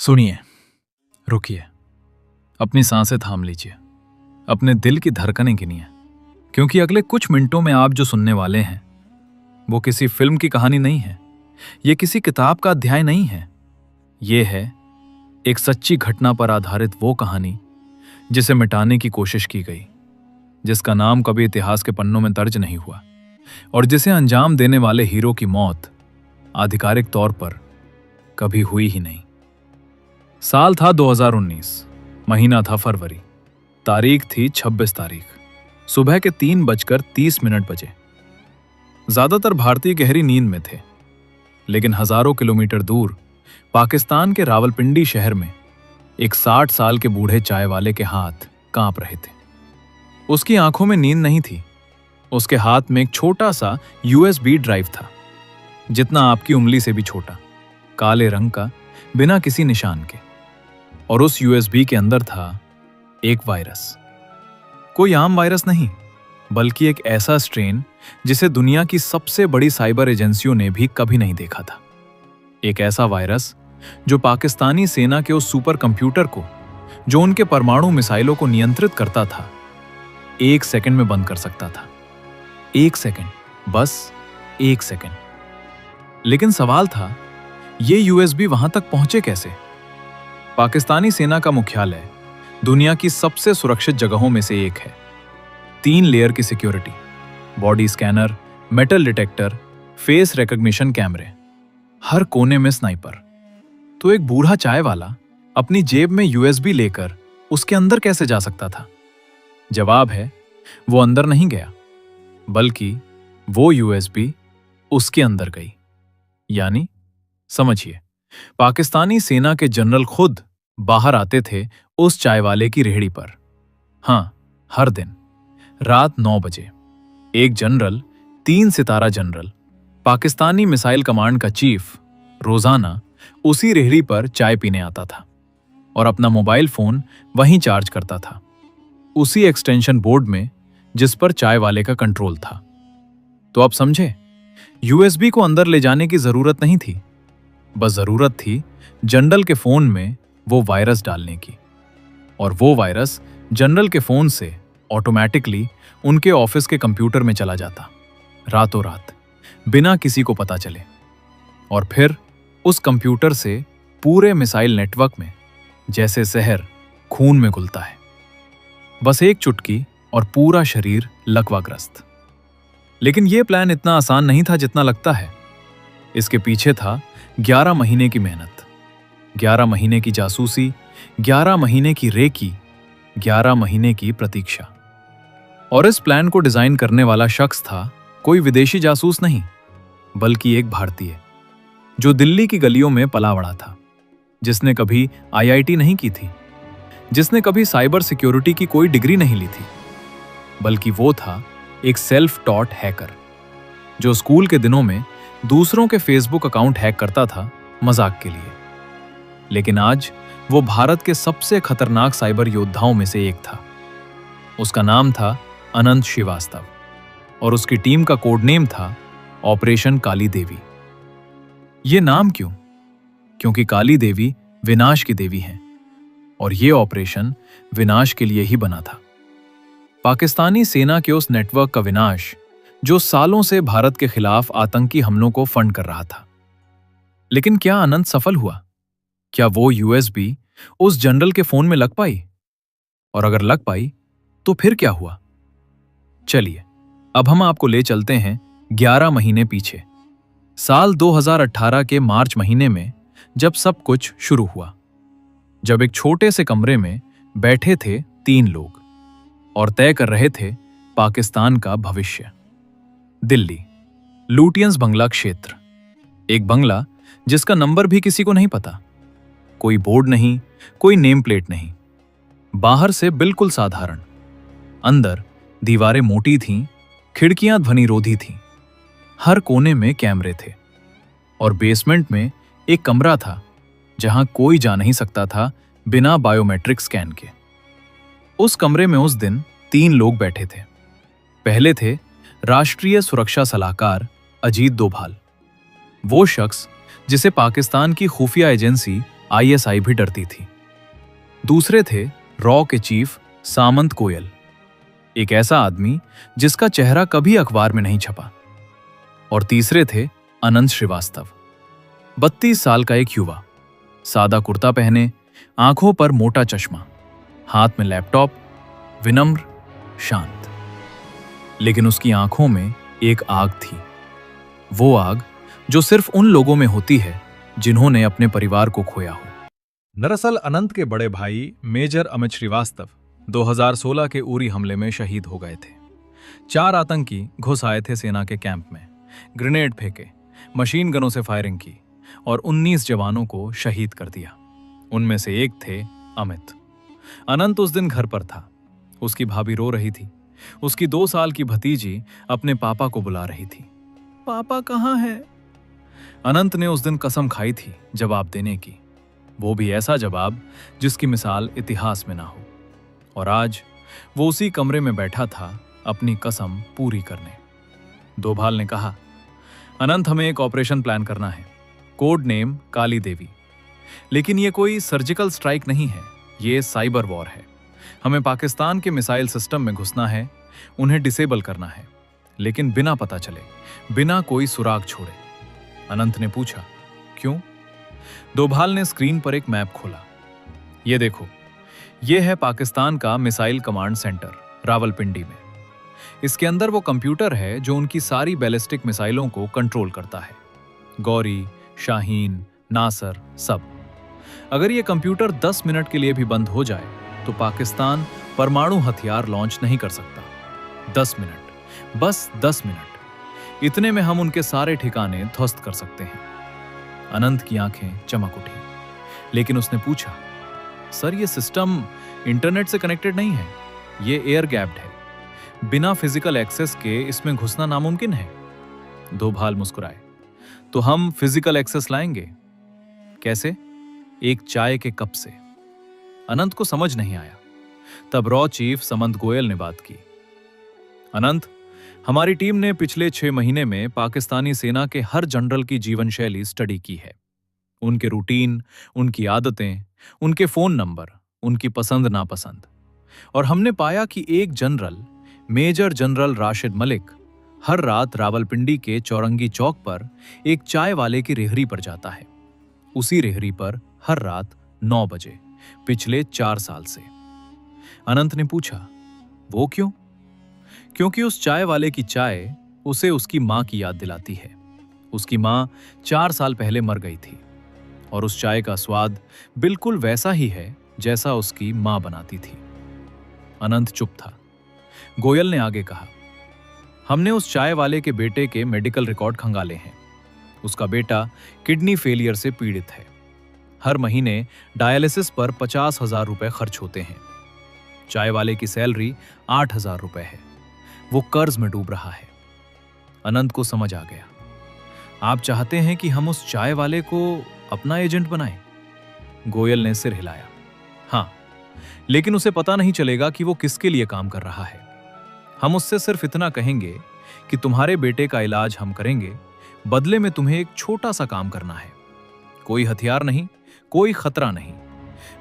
सुनिए, रुकिए, अपनी सांसें थाम लीजिए, अपने दिल की धड़कनें गिनिए, क्योंकि अगले कुछ मिनटों में आप जो सुनने वाले हैं वो किसी फिल्म की कहानी नहीं है, ये किसी किताब का अध्याय नहीं है। ये है एक सच्ची घटना पर आधारित वो कहानी जिसे मिटाने की कोशिश की गई, जिसका नाम कभी इतिहास के पन्नों में दर्ज नहीं हुआ और जिसे अंजाम देने वाले हीरो की मौत आधिकारिक तौर पर कभी हुई ही नहीं। साल था 2019, महीना था फरवरी, तारीख थी 26 तारीख, सुबह के 3:30 बजे। ज्यादातर भारतीय गहरी नींद में थे, लेकिन हजारों किलोमीटर दूर पाकिस्तान के रावलपिंडी शहर में एक 60 साल के बूढ़े चाय वाले के हाथ कांप रहे थे। उसकी आंखों में नींद नहीं थी, उसके हाथ में एक छोटा सा USB ड्राइव था, जितना आपकी उंगली से भी छोटा, काले रंग का, बिना किसी निशान के। और उस USB के अंदर था एक वायरस। कोई आम वायरस नहीं, बल्कि एक ऐसा स्ट्रेन जिसे दुनिया की सबसे बड़ी साइबर एजेंसियों ने भी कभी नहीं देखा था। एक ऐसा वायरस जो पाकिस्तानी सेना के उस सुपर कंप्यूटर को, जो उनके परमाणु मिसाइलों को नियंत्रित करता था, 1 सेकंड में बंद कर सकता था। 1 सेकंड, बस 1 सेकंड। लेकिन सवाल था, ये USB वहां तक पहुंचे कैसे? पाकिस्तानी सेना का मुख्यालय दुनिया की सबसे सुरक्षित जगहों में से एक है। 3 लेयर की security, body scanner, metal detector, face recognition कैमरे, हर कोने में स्नाइपर। तो एक बूढ़ा चाय वाला अपनी जेब में USB लेकर उसके अंदर कैसे जा सकता था? जवाब है, वो अंदर नहीं गया, बल्कि वो USB उसके अंदर गई। यानी समझिए, पाकिस्तानी सेना के जनरल खुद बाहर आते थे उस चाय वाले की रेहड़ी पर। हां, हर दिन रात 9 बजे एक जनरल, 3 सितारा जनरल, पाकिस्तानी मिसाइल कमांड का चीफ, रोजाना उसी रेहड़ी पर चाय पीने आता था और अपना मोबाइल फोन वहीं चार्ज करता था, उसी एक्सटेंशन बोर्ड में जिस पर चाय वाले का कंट्रोल था। तो अब समझे, USB को अंदर ले जाने की जरूरत नहीं थी, बस जरूरत थी जनरल के फोन में वो वायरस डालने की। और वो वायरस जनरल के फोन से ऑटोमेटिकली उनके ऑफिस के कंप्यूटर में चला जाता, रातों रात, बिना किसी को पता चले। और फिर उस कंप्यूटर से पूरे मिसाइल नेटवर्क में जैसे जहर खून में घुलता है, बस एक चुटकी और पूरा शरीर लकवाग्रस्त। लेकिन यह प्लान इतना आसान नहीं था जितना लगता है। इसके पीछे था 11 महीने की मेहनत, 11 महीने की जासूसी, 11 महीने की रेकी, 11 महीने की प्रतीक्षा। और इस प्लान को डिजाइन करने वाला शख्स था कोई विदेशी जासूस नहीं, बल्कि एक भारतीय, जो दिल्ली की गलियों में पला बड़ा था, जिसने कभी IIT नहीं की थी, जिसने कभी साइबर सिक्योरिटी की कोई डिग्री नहीं ली थी, बल्कि वो था एक सेल्फ टॉट हैकर, जो स्कूल के दिनों में दूसरों के फेसबुक अकाउंट हैक करता था मजाक के लिए। लेकिन आज वो भारत के सबसे खतरनाक साइबर योद्धाओं में से एक था। उसका नाम था अनंत श्रीवास्तव और उसकी टीम का कोड नेम था ऑपरेशन काली देवी। ये नाम क्यों? क्योंकि काली देवी विनाश की देवी हैं और ये ऑपरेशन विनाश के लिए ही बना था। पाकिस्तानी सेना के उस नेटवर्क का विनाश जो सालों से भारत के खिलाफ आतंकी हमलों को फंड कर रहा था। लेकिन क्या अनंत सफल हुआ? क्या वो USB उस जनरल के फोन में लग पाई? और अगर लग पाई तो फिर क्या हुआ? चलिए, अब हम आपको ले चलते हैं 11 महीने पीछे, साल 2018 के मार्च महीने में, जब सब कुछ शुरू हुआ। जब एक छोटे से कमरे में बैठे थे 3 लोग और तय कर रहे थे पाकिस्तान का भविष्य। दिल्ली, लुटियंस बंगला क्षेत्र, एक बंगला जिसका नंबर भी किसी को नहीं पता, कोई बोर्ड नहीं, कोई नेम प्लेट नहीं, बाहर से बिल्कुल साधारण, अंदर दीवारें मोटी थीं, खिड़कियां ध्वनिरोधी थीं, हर कोने में कैमरे थे और बेसमेंट में एक कमरा था जहां कोई जा नहीं सकता था बिना बायोमेट्रिक स्कैन के। उस कमरे में उस दिन 3 लोग बैठे थे। पहले थे राष्ट्रीय सुरक्षा सलाहकार अजीत डोभाल, वो शख्स जिसे पाकिस्तान की खुफिया एजेंसी आईएसआई भी डरती थी। दूसरे थे रॉ के चीफ सामंत गोयल, एक ऐसा आदमी जिसका चेहरा कभी अखबार में नहीं छपा। और तीसरे थे अनंत श्रीवास्तव, 32 साल का एक युवा, सादा कुर्ता पहने, आंखों पर मोटा चश्मा, हाथ में लैपटॉप, विनम्र, शांत। लेकिन उसकी आंखों में एक आग थी, वो आग जो सिर्फ उन लोगों में होती है जिन्होंने अपने परिवार को खोया हो। दरअसल अनंत के बड़े भाई मेजर अमित श्रीवास्तव 2016 के उरी हमले में शहीद हो गए थे। 4 आतंकी घुस आए थे सेना के कैंप में, ग्रेनेड फेंके, मशीन गनों से फायरिंग की और 19 जवानों को शहीद कर दिया। उनमें से एक थे अमित। अनंत उस दिन घर पर था। उसकी भाभी रो रही थी। उसकी 2 साल की भतीजी अपने पापा को बुला रही थी। पापा कहाँ हैं? अनंत ने उस दिन कसम खाई थी जवाब देने की, वो भी ऐसा जवाब जिसकी मिसाल इतिहास में ना हो। और आज वो उसी कमरे में बैठा था अपनी कसम पूरी करने। दोभाल ने कहा, अनंत, हमें एक ऑपरेशन प्लान करना है, कोड नेम काली देवी। लेकिन ये कोई सर्जिकल स्ट्राइक नहीं है, ये साइबर वॉर है। हमें पाकिस्तान के मिसाइल सिस्टम में घुसना है, उन्हें डिसेबल करना है, लेकिन बिना पता चले, बिना कोई सुराग छोड़े। अनंत ने पूछा, क्यों? दोभाल ने स्क्रीन पर एक मैप खोला। ये देखो, ये है पाकिस्तान का मिसाइल कमांड सेंटर रावलपिंडी में। इसके अंदर वो कंप्यूटर है जो उनकी सारी बैलिस्टिक मिसाइलों को कंट्रोल करता है, गौरी, शाहीन, नासर, सब। अगर ये कंप्यूटर 10 मिनट के लिए भी बंद हो जाए तो पाकिस्तान परमाणु हथियार लॉन्च नहीं कर सकता। 10 मिनट, बस 10 मिनट, इतने में हम उनके सारे ठिकाने ध्वस्त कर सकते हैं। अनंत की आंखें चमक उठी, लेकिन उसने पूछा, सर, ये सिस्टम इंटरनेट से कनेक्टेड नहीं है, ये एयर गैप्ड है, बिना फिजिकल एक्सेस के इसमें घुसना नामुमकिन है। दोभाल मुस्कुराए, तो हम फिजिकल एक्सेस लाएंगे। कैसे? एक चाय के कप से। अनंत को समझ नहीं आया। तब रॉ चीफ सामंत गोयल ने बात की। अनंत, हमारी टीम ने पिछले 6 महीने में पाकिस्तानी सेना के हर जनरल की जीवन शैली स्टडी की है, उनके रूटीन, उनकी आदतें, उनके फोन नंबर, उनकी पसंद नापसंद। और हमने पाया कि एक general, major general Rashid Malik, हर रात रावलपिंडी के चौरंगी चौक पर एक चाय वाले की रेहड़ी पर जाता है। उसी रेहड़ी पर हर रात 9 बजे पिछले 4 साल से। अनंत ने पूछा, वो क्यों? क्योंकि उस चाय वाले की चाय उसे उसकी मां की याद दिलाती है। उसकी मां 4 साल पहले मर गई थी और उस चाय का स्वाद बिल्कुल वैसा ही है जैसा उसकी मां बनाती थी। अनंत चुप था। गोयल ने आगे कहा, हमने उस चाय वाले के बेटे के मेडिकल रिकॉर्ड खंगाले हैं। उसका बेटा किडनी फेलियर से पीड़ित है। हर महीने डायलिसिस पर 50,000 रुपए खर्च होते हैं। चाय वाले की सैलरी 8,000 रुपए है। वो कर्ज में डूब रहा है। अनंत को समझ आ गया। आप चाहते हैं कि हम उस चाय वाले को अपना एजेंट बनाएं? गोयल ने सिर हिलाया। हाँ, लेकिन उसे पता नहीं चलेगा कि वो किसके लिए काम कर रहा है। हम उससे सिर्फ इतना कहेंगे कि तुम्हारे बेटे का इलाज हम करेंगे, बदले में तुम्हें एक छोटा सा काम करना है। कोई हथियार नहीं, कोई खतरा नहीं,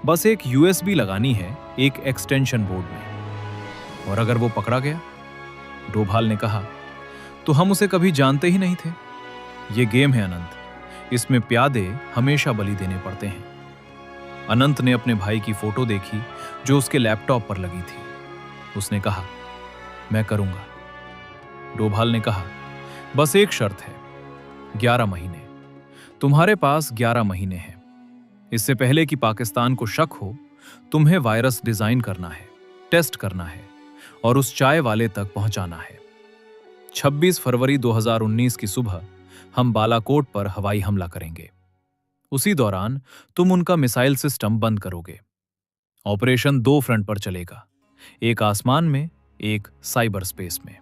बस एक यूएसबी लगानी है एक एक्सटेंशन बोर्ड में। और अगर वो पकड़ा गया? डोभाल ने कहा, तो हम उसे कभी जानते ही नहीं थे। ये गेम है अनंत, इसमें प्यादे हमेशा बलि देने पड़ते हैं। अनंत ने अपने भाई की फोटो देखी जो उसके लैपटॉप पर लगी थी। उसने कहा, मैं करूंगा। डोभाल ने कहा, बस एक शर्त है, 11 महीने। तुम्हारे पास 11 महीने हैं। इससे पहले कि पाकिस्तान को शक हो, तुम्हें वायरस डिजाइन करना है, टेस्ट करना है और उस चाय वाले तक पहुंचाना है। 26 फरवरी 2019 की सुबह हम बालाकोट पर हवाई हमला करेंगे। उसी दौरान तुम उनका मिसाइल सिस्टम बंद करोगे। ऑपरेशन 2 फ्रंट पर चलेगा, एक आसमान में, एक साइबर स्पेस में।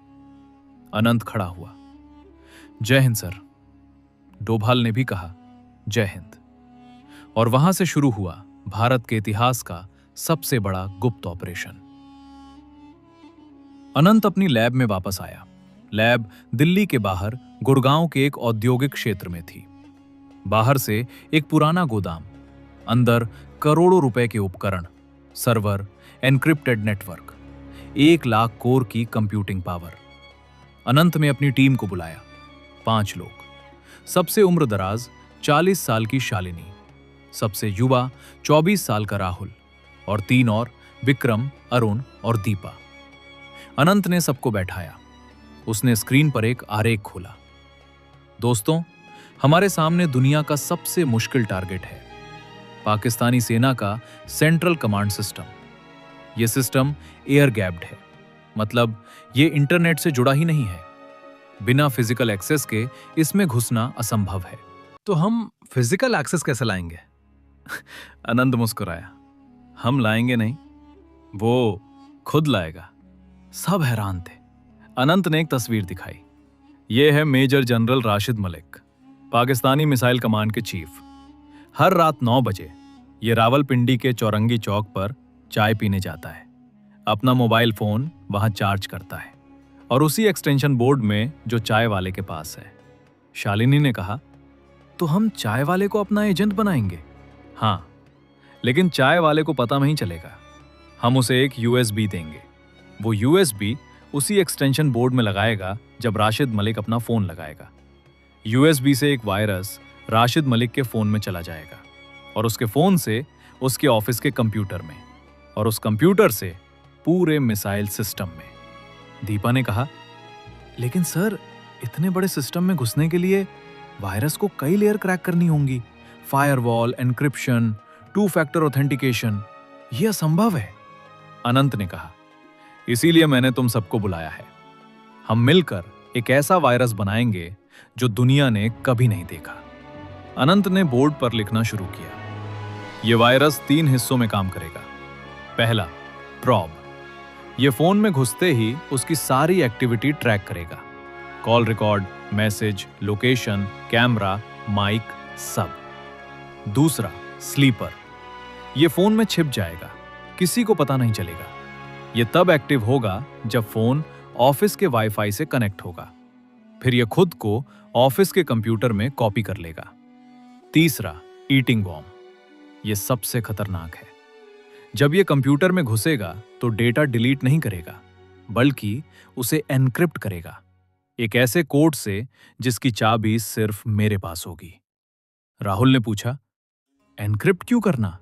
अनंत खड़ा हुआ। जय हिंद सर। डोभाल ने भी कहा, जय हिंद। और वहां से शुरू हुआ भारत के इतिहास का सबसे बड़ा गुप्त ऑपरेशन। अनंत अपनी लैब में वापस आया। लैब दिल्ली के बाहर गुड़गांव के एक औद्योगिक क्षेत्र में थी। बाहर से एक पुराना गोदाम, अंदर करोड़ों रुपए के उपकरण, server, encrypted network, 1 lakh core की कंप्यूटिंग पावर। अनंत ने अपनी टीम को बुलाया, 5 लोग। सबसे उम्र दराज 40 साल की शालिनी, सबसे युवा 24 साल का राहुल और 3 और, विक्रम, अरुण और दीपा। अनंत ने सबको बैठाया। उसने स्क्रीन पर एक आरेख खोला। दोस्तों, हमारे सामने दुनिया का सबसे मुश्किल टारगेट है, पाकिस्तानी सेना का सेंट्रल कमांड सिस्टम। यह सिस्टम एयर गैप्ड है, मतलब ये इंटरनेट से जुड़ा ही नहीं है। बिना फिजिकल एक्सेस के इसमें घुसना असंभव है। तो हम फिजिकल एक्सेस कैसे लाएंगे? आनंद मुस्कुराया। हम लाएंगे नहीं, वो खुद लाएगा। सब हैरान थे। अनंत ने एक तस्वीर दिखाई। यह है major general Rashid Malik, Pakistani missile command के चीफ। हर रात 9 बजे ये रावलपिंडी के चौरंगी चौक पर चाय पीने जाता है। अपना मोबाइल फोन वहां चार्ज करता है और उसी एक्सटेंशन बोर्ड में जो चाय वाले के पास है। शालिनी ने कहा, तो हम चाय वाले को अपना एजेंट बनाएंगे? हाँ, लेकिन चाय वाले को पता नहीं चलेगा। हम उसे एक यूएसबी देंगे। वो यूएसबी उसी एक्सटेंशन बोर्ड में लगाएगा जब राशिद मलिक अपना फोन लगाएगा। यूएसबी से एक वायरस राशिद मलिक के फोन में चला जाएगा और उसके फोन से उसके ऑफिस के कंप्यूटर में, और उस कंप्यूटर से पूरे मिसाइल सिस्टम में। दीपा ने कहा, लेकिन सर, इतने बड़े सिस्टम में घुसने के लिए वायरस को कई लेयर क्रैक करनी होंगी। फायरवॉल, एन्क्रिप्शन, 2 फैक्टर ऑथेंटिकेशन, यह असंभव है। अनंत ने कहा, इसीलिए मैंने तुम सबको बुलाया है। हम मिलकर एक ऐसा वायरस बनाएंगे जो दुनिया ने कभी नहीं देखा। अनंत ने बोर्ड पर लिखना शुरू किया। यह वायरस 3 हिस्सों में काम करेगा। पहला, प्रॉब। यह फोन में घुसते ही उसकी सारी एक्टिविटी ट्रैक करेगा। Call record, message, location, camera, mic, सब। दूसरा, स्लीपर। यह फोन में छिप जाएगा, किसी को पता नहीं चलेगा। यह तब एक्टिव होगा जब फोन ऑफिस के वाईफाई से कनेक्ट होगा। फिर यह खुद को ऑफिस के कंप्यूटर में कॉपी कर लेगा। तीसरा, ईटिंग बॉम्ब। यह सबसे खतरनाक है। जब यह कंप्यूटर में घुसेगा तो डेटा डिलीट नहीं करेगा, बल्कि उसे एनक्रिप्ट करेगा, एक ऐसे कोड से जिसकी चाबी सिर्फ मेरे पास होगी। राहुल ने पूछा, एनक्रिप्ट क्यों करना,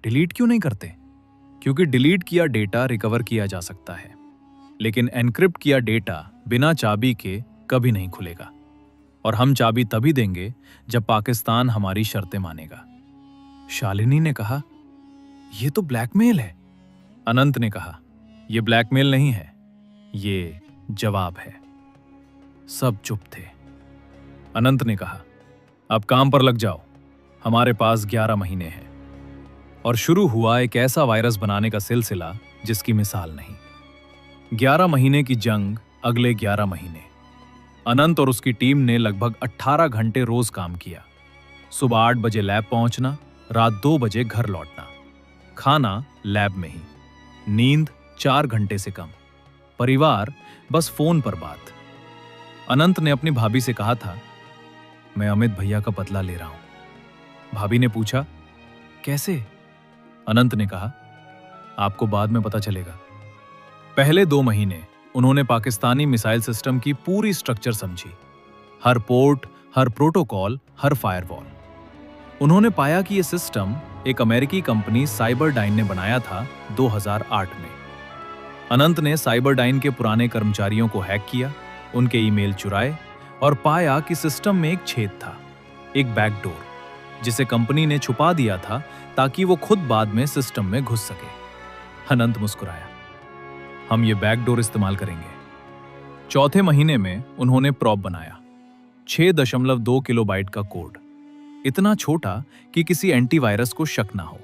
डिलीट क्यों नहीं करते? क्योंकि डिलीट किया डेटा रिकवर किया जा सकता है, लेकिन एनक्रिप्ट किया डेटा बिना चाबी के कभी नहीं खुलेगा। और हम चाबी तभी देंगे जब पाकिस्तान हमारी शर्तें मानेगा। शालिनी ने कहा, यह तो ब्लैकमेल है। अनंत ने कहा, यह ब्लैकमेल नहीं है, ये जवाब है। सब चुप थे। अनंत ने कहा, अब काम पर लग जाओ, हमारे पास 11 महीने हैं। और शुरू हुआ एक ऐसा वायरस बनाने का सिलसिला जिसकी मिसाल नहीं। 11 महीने की जंग, अगले 11 महीने। अनंत और उसकी टीम ने लगभग 18 घंटे रोज काम किया। सुबह 8 बजे लैब पहुंचना, रात 2 बजे घर लौटना, खाना लैब में ही, नींद 4 घंटे से कम, परिवार बस फोन पर बात। अनंत ने अपनी भाभी से कहा था, मैं अमित भैया का बदला ले रहा हूं। भाभी ने पूछा, कैसे? अनंत ने कहा, आपको बाद में पता चलेगा। पहले 2 महीने उन्होंने पाकिस्तानी मिसाइल सिस्टम की पूरी स्ट्रक्चर समझी, हर पोर्ट, हर प्रोटोकॉल, हर फायरवॉल। उन्होंने पाया कि यह सिस्टम एक अमेरिकी कंपनी साइबरडाइन ने बनाया था 2008 में। अनंत ने साइबरडाइन के पुराने कर्मचारियों को हैक किया, उनके ईमेल चुराए और पाया कि सिस्टम में एक छेद था, एक बैकडोर, जिसे कंपनी ने छुपा दिया था ताकि वो खुद बाद में सिस्टम में घुस सके। अनंत मुस्कुराया, हम ये बैकडोर इस्तेमाल करेंगे। चौथे महीने में उन्होंने प्रॉब बनाया, 6.2 किलोबाइट का कोड, इतना छोटा कि किसी एंटीवायरस को शक ना हो।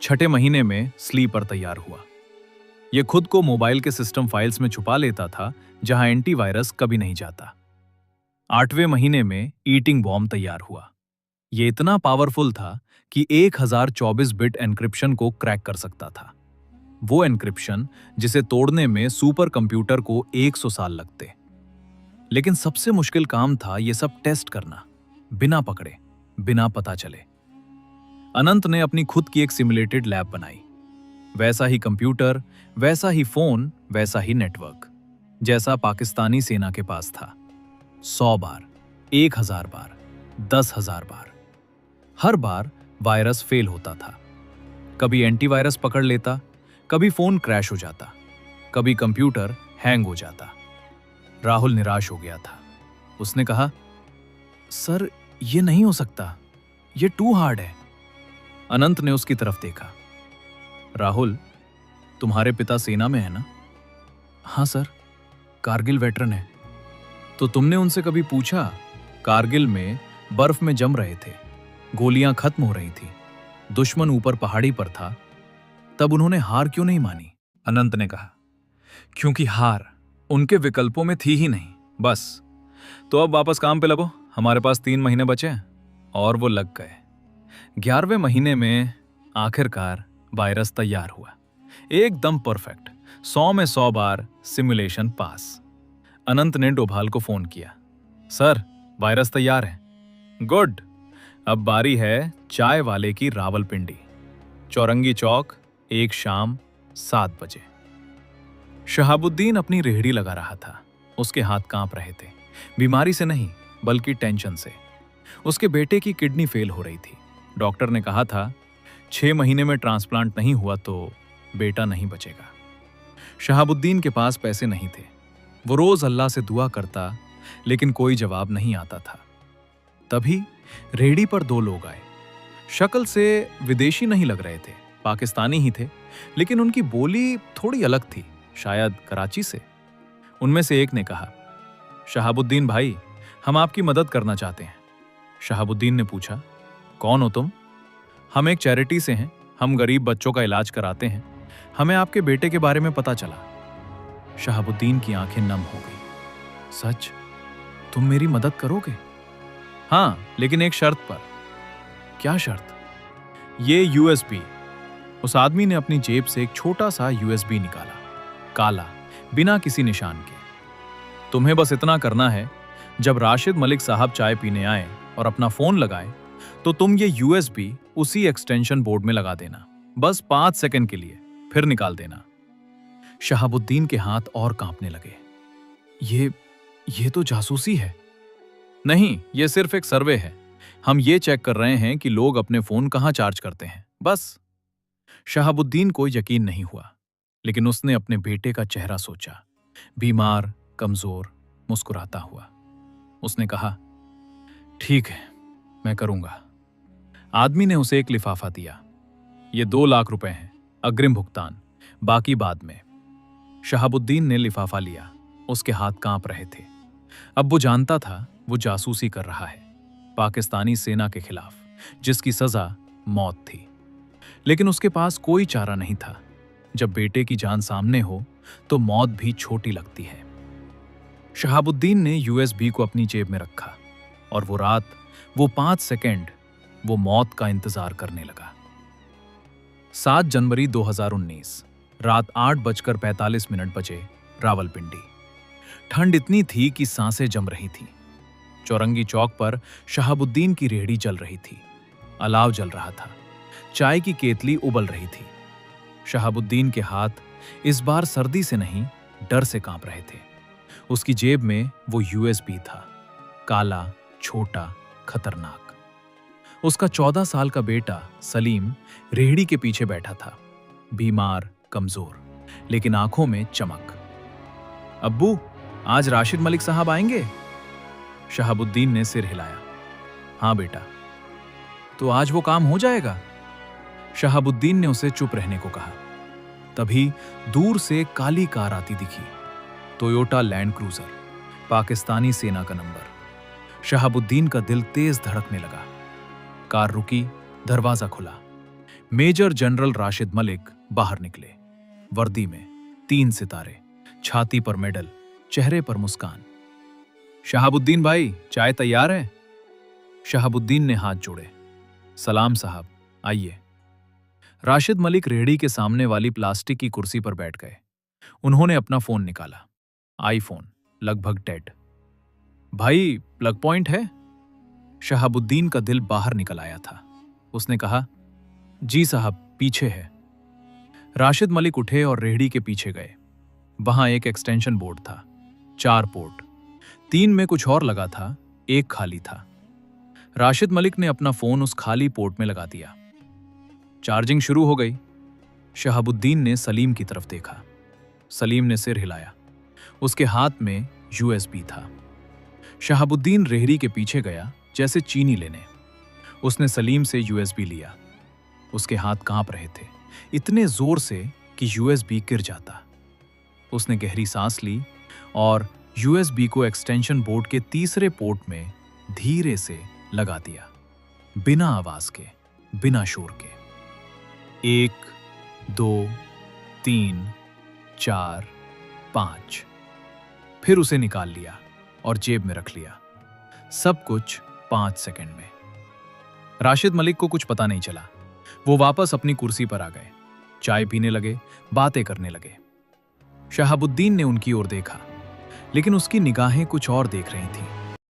छठे महीने में स्लीपर तैयार हुआ। यह खुद को मोबाइल के सिस्टम फाइल्स में छुपा लेता था जहां एंटीवायरस कभी नहीं जाता। 8वें महीने में ईटिंग बॉम्ब तैयार हुआ। यह इतना पावरफुल था कि 1024 बिट एन्क्रिप्शन को क्रैक कर सकता था। वो एन्क्रिप्शन जिसे तोड़ने में सुपर कंप्यूटर को 100 साल लगते। लेकिन सबसे मुश्किल काम था यह सब टेस्ट करना, बिना पकड़े, बिना पता चले। अनंत ने अपनी खुद की एक सिमुलेटेड लैब बनाई। वैसा ही कंप्यूटर, वैसा ही फोन, वैसा ही नेटवर्क जैसा पाकिस्तानी सेना के पास था। 100 बार, 1000 बार, 10,000 बार। हर बार वायरस फेल होता था। कभी एंटीवायरस पकड़ लेता, कभी फोन क्रैश हो जाता, कभी कंप्यूटर हैंग हो जाता। राहुल निराश हो गया था। उसने कहा, सर ये नहीं हो सकता, ये टू हार्ड है। अनंत ने उसकी तरफ देखा। राहुल, तुम्हारे पिता सेना में है ना? हाँ सर, कारगिल वेटरन है। तो तुमने उनसे कभी पूछा, कारगिल में बर्फ में जम रहे थे, गोलियां खत्म हो रही थी, दुश्मन ऊपर पहाड़ी पर था, तब उन्होंने हार क्यों नहीं मानी? अनंत ने कहा, क्योंकि हार उनके विकल्पों में थी ही नहीं, बस। तो अब वापस काम पे लगो, हमारे पास 3 महीने बचे हैं। और वो लग गए। 11वें महीने में आखिरकार वायरस तैयार हुआ, एकदम परफेक्ट, 100 में 100 बार सिमुलेशन पास। अनंत ने डोभाल को फोन किया, सर वायरस तैयार है। गुड, अब बारी है चाय वाले की रावलपिंडी, चौरंगी चौक, एक शाम 7 बजे। शहाबुद्दीन अपनी रेहड़ी लगा रहा था। उसके हाथ कांप रहे थे, बीमारी से नहीं बल्कि टेंशन से। उसके बेटे की किडनी फेल हो रही थी। डॉक्टर ने कहा था 6 महीने में ट्रांसप्लांट नहीं हुआ तो बेटा नहीं बचेगा। शहाबुद्दीन के पास पैसे नहीं थे। वो रोज अल्लाह से दुआ करता, लेकिन कोई जवाब नहीं आता था। तभी रेहड़ी पर 2 लोग आए। शक्ल से विदेशी नहीं लग रहे थे, पाकिस्तानी ही थे, लेकिन उनकी बोली थोड़ी अलग थी, शायद कराची से। उनमें से एक ने कहा, शहाबुद्दीन भाई, हम आपकी मदद करना चाहते हैं। शहाबुद्दीन ने पूछा, कौन हो तुम? हम एक चैरिटी से हैं, हम गरीब बच्चों का इलाज कराते हैं, हमें आपके बेटे के बारे में पता चला। शहाबुद्दीन की आंखें नम हो गई। सच? तुम मेरी मदद करोगे? हाँ, लेकिन एक शर्त पर। क्या शर्त? ये यूएसबी। उस आदमी ने अपनी जेब से एक छोटा सा यूएसबी निकाला, काला, बिना किसी निशान के। तुम्हें बस इतना करना है, जब राशिद मलिक साहब चाय पीने आए और अपना फोन लगाए, तो तुम ये यूएसबी उसी एक्सटेंशन बोर्ड में लगा देना, बस 5 सेकंड के लिए, फिर निकाल देना। शहाबुद्दीन के हाथ और कांपने लगे। ये तो जासूसी है। नहीं, ये सिर्फ एक सर्वे है। हम ये चेक कर रहे हैं कि लोग अपने फोन कहां चार्ज करते हैं, बस। शहाबुद्दीन को यकीन नहीं हुआ, लेकिन उसने अपने बेटे का चेहरा सोचा, बीमार, कमजोर, मुस्कुराता हुआ। उसने कहा, ठीक है, मैं करूंगा। आदमी ने उसे एक लिफाफा दिया। ये 2 लाख रुपए हैं, अग्रिम भुगतान, बाकी बाद में। शहाबुद्दीन ने लिफाफा लिया। उसके हाथ कांप रहे थे। अब वो जानता था वो जासूसी कर रहा है, पाकिस्तानी सेना के खिलाफ, जिसकी सजा मौत थी। लेकिन उसके पास कोई चारा नहीं था। जब बेटे की जान सामने हो तो मौत भी छोटी लगती है। शहाबुद्दीन ने यूएसबी को अपनी जेब में रखा और वो रात, वो 5 सेकंड, वो मौत का इंतजार करने लगा। 7 जनवरी 2019, रात 8:45 बजे, रावलपिंडी। ठंड इतनी थी कि सांसें जम रही थी। चौरंगी चौक पर शहाबुद्दीन की रेहड़ी जल रही थी। अलाव जल रहा था। चाय की केतली उबल रही थी। शहाबुद्दीन के हाथ इस बार सर्दी से नहीं, डर से कांप रहे थे। उसकी जेब में वो यूएसबी था, काला, छोटा, खतरनाक। उसका 14 साल का बेटा सलीम रेहड़ी के पीछे बैठा था, बीमार, कमजोर, लेकिन आंखों में चमक। अब्बू, आज राशिद मलिक साहब आएंगे? शहाबुद्दीन ने सिर हिलाया। हाँ बेटा। तो आज वो काम हो जाएगा? शहाबुद्दीन ने उसे चुप रहने को कहा। तभी दूर से काली कार आती दिखी, टोयोटा लैंड क्रूजर, पाकिस्तानी सेना का नंबर। शहाबुद्दीन का दिल तेज धड़कने लगा। कार रुकी, दरवाजा खुला। मेजर जनरल राशिद मलिक बाहर निकले, वर्दी में, 3 सितारे, छाती पर मेडल, चेहरे पर मुस्कान। शहाबुद्दीन भाई, चाय तैयार है? शहाबुद्दीन ने हाथ जोड़े। सलाम साहब, आइए। राशिद मलिक रेहड़ी के सामने वाली प्लास्टिक की कुर्सी पर बैठ गए। उन्होंने अपना फोन निकाला, आईफोन, लगभग डेड। भाई, प्लग पॉइंट है? शहाबुद्दीन का दिल बाहर निकल आया था। उसने कहा, जी साहब, पीछे है। राशिद मलिक उठे और रेहड़ी के पीछे गए। वहां एक एक्सटेंशन बोर्ड था, 4 पोर्ट, 3 में कुछ और लगा था, 1 खाली था। राशिद मलिक ने अपना फोन उस खाली पोर्ट में लगा दिया। चार्जिंग शुरू हो गई। शहाबुद्दीन ने सलीम की तरफ देखा। सलीम ने सिर हिलाया। उसके हाथ में यूएसबी था। शहाबुद्दीन रेहड़ी के पीछे गया जैसे चीनी लेने। उसने सलीम से यूएसबी लिया। उसके हाथ कांप रहे थे, इतने जोर से कि यूएसबी गिर जाता। उसने गहरी सांस ली और यूएसबी को एक्सटेंशन बोर्ड के तीसरे पोर्ट में धीरे से लगा दिया, बिना आवाज के, बिना शोर के। 1, 2, 3, 4, 5। फिर उसे निकाल लिया और जेब में रख लिया। सब कुछ 5 सेकंड में। राशिद मलिक को कुछ पता नहीं चला। वो वापस अपनी कुर्सी पर आ गए, चाय पीने लगे, बातें करने लगे। शहाबुद्दीन ने उनकी ओर देखा, लेकिन उसकी निगाहें कुछ और देख रही थीं।